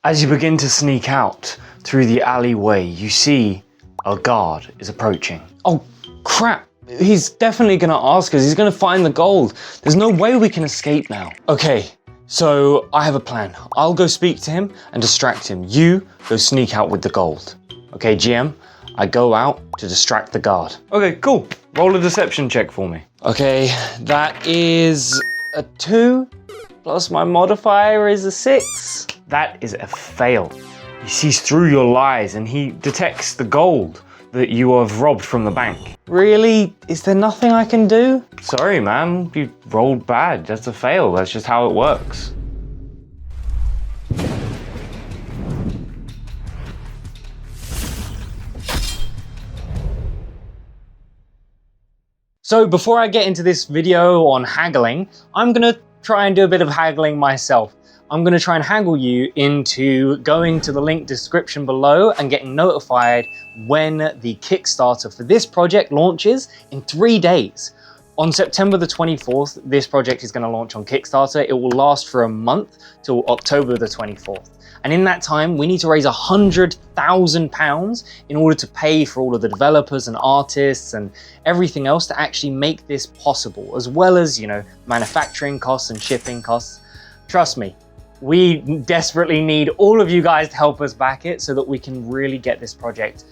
As you begin to sneak out through the alleyway, you see a guard is approaching. Oh crap, he's definitely gonna ask us, he's gonna find the gold. There's no way we can escape now. Okay, so I have a plan. I'll go speak to him and distract him. You go sneak out with the gold. Okay, GM, I go out to distract the guard. Okay, cool. Roll a deception check for me. Okay, that is a 2, plus my modifier is a 6. That is a fail. He sees through your lies and he detects the gold that you have robbed from the bank. Really? Is there nothing I can do? Sorry, man, you rolled bad. That's a fail. That's just how it works. So before I get into this video on haggling, I'm gonna try and do a bit of haggling myself. I'm gonna try and haggle you into going to the link description below and getting notified when the Kickstarter for this project launches in 3 days. On September the 24th, this project is gonna launch on Kickstarter. It will last for a month till October the 24th. And in that time, we need to raise £100,000 in order to pay for all of the developers and artists and everything else to actually make this possible, as well as, you know, manufacturing costs and shipping costs. Trust me, we desperately need all of you guys to help us back it so that we can really get this project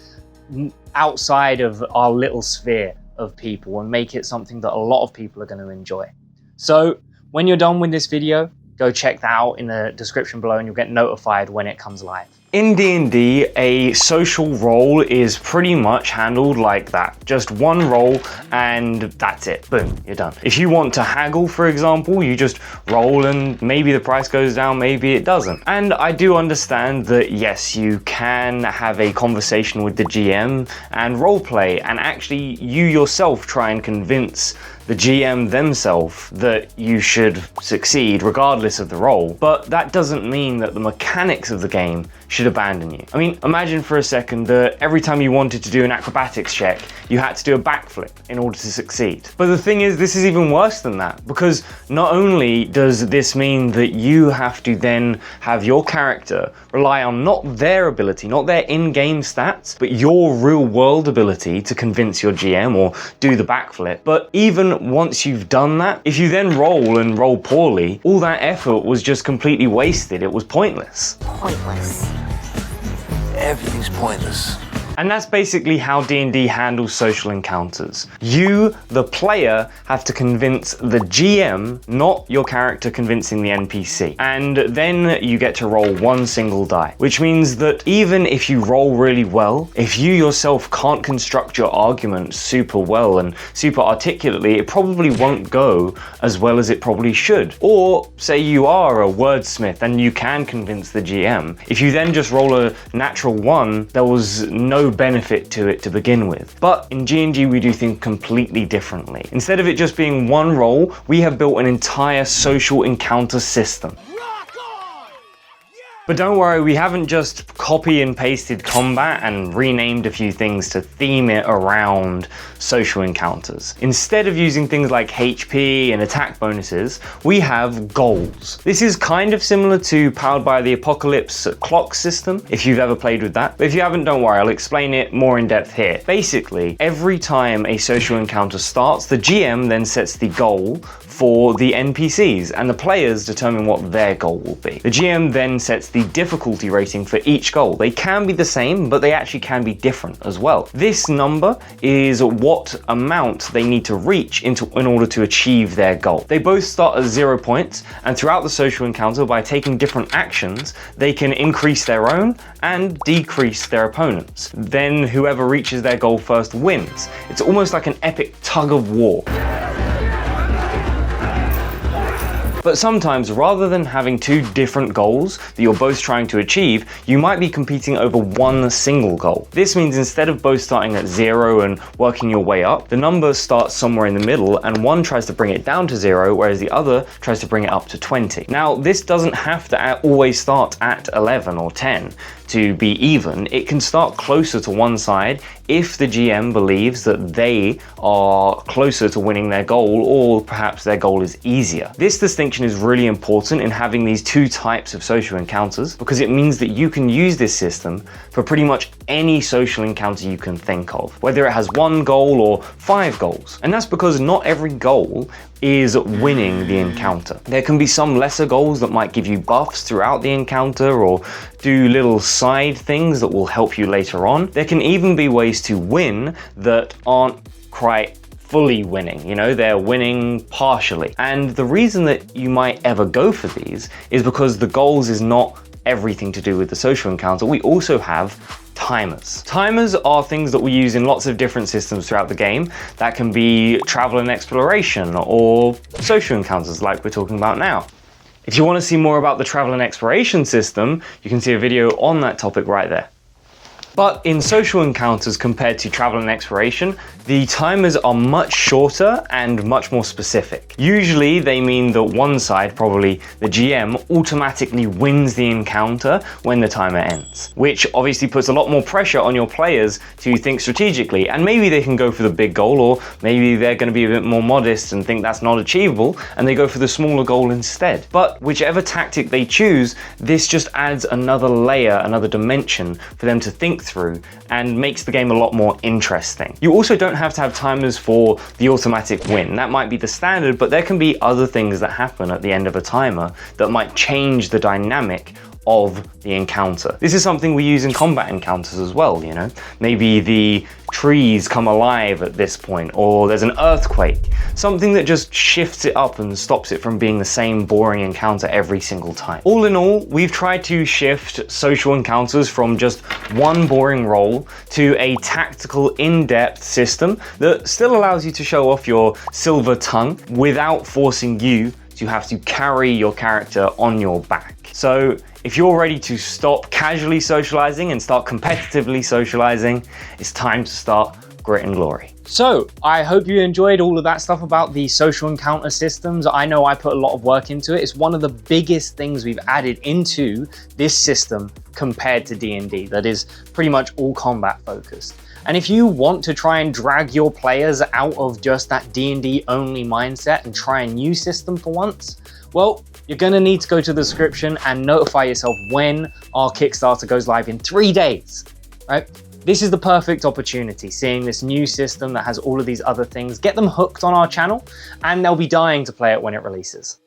outside of our little sphere of people and make it something that a lot of people are going to enjoy. So when you're done with this video, go check that out in the description below and you'll get notified when it comes live. In D&D, a social role is pretty much handled like that. Just one roll and that's it. Boom, you're done. If you want to haggle, for example, you just roll and maybe the price goes down, maybe it doesn't. And I do understand that yes, you can have a conversation with the GM and roleplay and actually you yourself try and convince the GM themselves that you should succeed regardless of the role, but that doesn't mean that the mechanics of the game should abandon you. I mean, imagine for a second that every time you wanted to do an acrobatics check, you had to do a backflip in order to succeed. But the thing is, this is even worse than that, because not only does this mean that you have to then have your character rely on not their ability, not their in-game stats, but your real world ability to convince your GM or do the backflip. But even once you've done that, if you then roll and roll poorly, all that effort was just completely wasted. It was pointless. Pointless. Everything's pointless. And that's basically how D&D handles social encounters. You, the player, have to convince the GM, not your character convincing the NPC. And then you get to roll one single die, which means that even if you roll really well, if you yourself can't construct your argument super well and super articulately, it probably won't go as well as it probably should. Or say you are a wordsmith and you can convince the GM. If you then just roll a natural 1, there was no benefit to it to begin with. But in G&G we do things completely differently. Instead of it just being one roll, we have built an entire social encounter system. But don't worry, we haven't just copy and pasted combat and renamed a few things to theme it around social encounters. Instead of using things like HP and attack bonuses, we have goals. This is kind of similar to Powered by the Apocalypse clock system, if you've ever played with that. But if you haven't, don't worry, I'll explain it more in depth here. Basically, every time a social encounter starts, the GM then sets the goal for the NPCs and the players determine what their goal will be. The GM then sets the difficulty rating for each goal. They can be the same, but they actually can be different as well. This number is what amount they need to reach in order to achieve their goal. They both start at 0 points, and throughout the social encounter, by taking different actions, they can increase their own and decrease their opponents. Then whoever reaches their goal first wins. It's almost like an epic tug of war. But sometimes, rather than having two different goals that you're both trying to achieve, you might be competing over one single goal. This means instead of both starting at 0 and working your way up, the number starts somewhere in the middle and one tries to bring it down to 0, whereas the other tries to bring it up to 20. Now, this doesn't have to always start at 11 or 10 to be even. It can start closer to one side if the GM believes that they are closer to winning their goal, or perhaps their goal is easier. This distinction is really important in having these two types of social encounters, because it means that you can use this system for pretty much any social encounter you can think of, whether it has one goal or 5 goals. And that's because not every goal is winning the encounter. There can be some lesser goals that might give you buffs throughout the encounter or do little side things that will help you later on. There can even be ways to win that aren't quite fully winning, you know, they're winning partially. And the reason that you might ever go for these is because the goals is not everything to do with the social encounter. We also have timers. Timers are things that we use in lots of different systems throughout the game. That can be travel and exploration or social encounters like we're talking about now. If you want to see more about the travel and exploration system, you can see a video on that topic right there. But in social encounters compared to travel and exploration, the timers are much shorter and much more specific. Usually they mean that one side, probably the GM, automatically wins the encounter when the timer ends, which obviously puts a lot more pressure on your players to think strategically, and maybe they can go for the big goal, or maybe they're going to be a bit more modest and think that's not achievable and they go for the smaller goal instead. But whichever tactic they choose, this just adds another layer, another dimension for them to think through and makes the game a lot more interesting. You also don't have to have timers for the automatic win. That might be the standard, but there can be other things that happen at the end of a timer that might change the dynamic of the encounter. This is something we use in combat encounters as well, you know? Maybe the trees come alive at this point, or there's an earthquake. Something that just shifts it up and stops it from being the same boring encounter every single time. All in all, we've tried to shift social encounters from just one boring roll to a tactical, in-depth system that still allows you to show off your silver tongue without forcing you to have to carry your character on your back. So if you're ready to stop casually socializing and start competitively socializing, it's time to start Grit and Glory. So I hope you enjoyed all of that stuff about the social encounter systems. I know I put a lot of work into it. It's one of the biggest things we've added into this system compared to D&D that is pretty much all combat focused. And if you want to try and drag your players out of just that D&D only mindset and try a new system for once, well, you're going to need to go to the description and notify yourself when our Kickstarter goes live in 3 days, right? This is the perfect opportunity, seeing this new system that has all of these other things, get them hooked on our channel, and they'll be dying to play it when it releases.